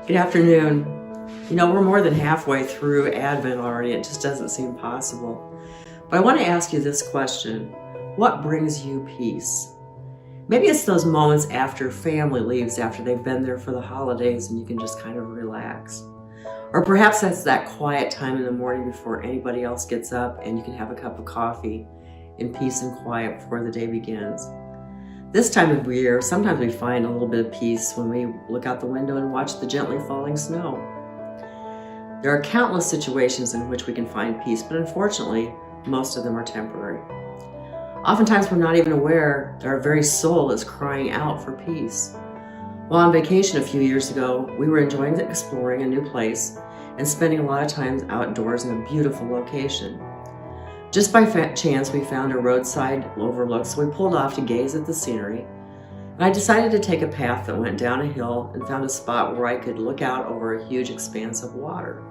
Good afternoon. We're more than halfway through Advent already. It just doesn't seem possible. But I want to ask you this question. What brings you peace? Maybe it's those moments after family leaves, after they've been there for the holidays and you can just kind of relax. Or perhaps that's that quiet time in the morning before anybody else gets up and you can have a cup of coffee in peace and quiet before the day begins. This time of year, sometimes we find a little bit of peace when we look out the window and watch the gently falling snow. There are countless situations in which we can find peace, but unfortunately, most of them are temporary. Oftentimes, we're not even aware that our very soul is crying out for peace. While on vacation a few years ago, we were enjoying exploring a new place and spending a lot of time outdoors in a beautiful location. Just by chance, we found a roadside overlook, so we pulled off to gaze at the scenery. And I decided to take a path that went down a hill and found a spot where I could look out over a huge expanse of water.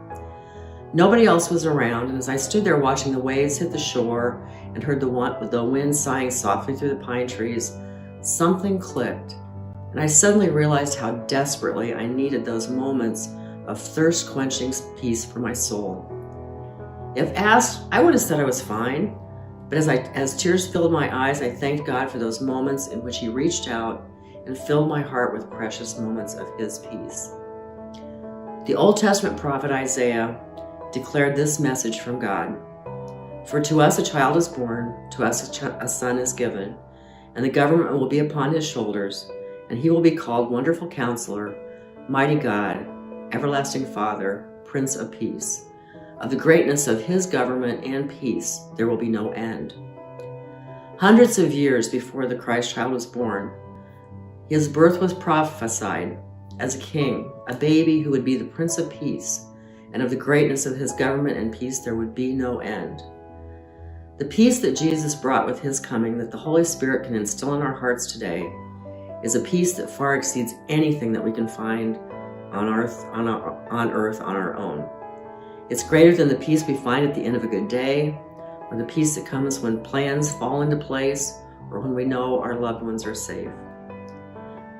Nobody else was around, and as I stood there watching the waves hit the shore and heard the wind sighing softly through the pine trees, something clicked. And I suddenly realized how desperately I needed those moments of thirst-quenching peace for my soul. If asked, I would have said I was fine, but as tears filled my eyes, I thanked God for those moments in which He reached out and filled my heart with precious moments of His peace. The Old Testament prophet Isaiah declared this message from God. For to us a child is born, to us a son is given, and the government will be upon his shoulders, and he will be called Wonderful Counselor, Mighty God, Everlasting Father, Prince of Peace. Of the greatness of his government and peace, there will be no end. Hundreds of years before the Christ child was born, his birth was prophesied as a king, a baby who would be the Prince of Peace, and of the greatness of his government and peace there would be no end. The peace that Jesus brought with his coming, that the Holy Spirit can instill in our hearts today, is a peace that far exceeds anything that we can find on earth on our own. It's greater than the peace we find at the end of a good day, or the peace that comes when plans fall into place, or when we know our loved ones are safe.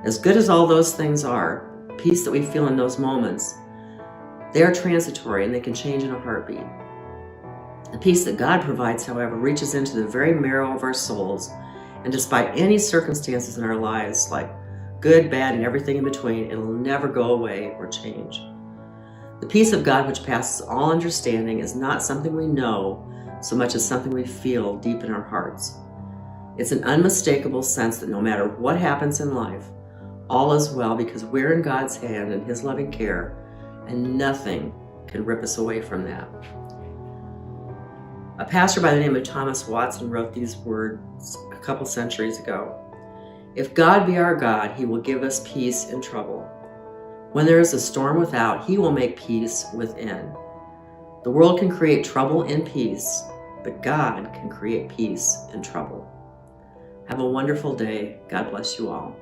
As good as all those things are, peace that we feel in those moments, they are transitory and they can change in a heartbeat. The peace that God provides, however, reaches into the very marrow of our souls, and despite any circumstances in our lives, like good, bad, and everything in between, it will never go away or change. The peace of God, which passes all understanding, is not something we know so much as something we feel deep in our hearts. It's an unmistakable sense that no matter what happens in life, all is well because we're in God's hand and His loving care, and nothing can rip us away from that. A pastor by the name of Thomas Watson wrote these words a couple centuries ago. If God be our God, He will give us peace in trouble. When there is a storm without, He will make peace within. The world can create trouble in peace, but God can create peace in trouble. Have a wonderful day. God bless you all.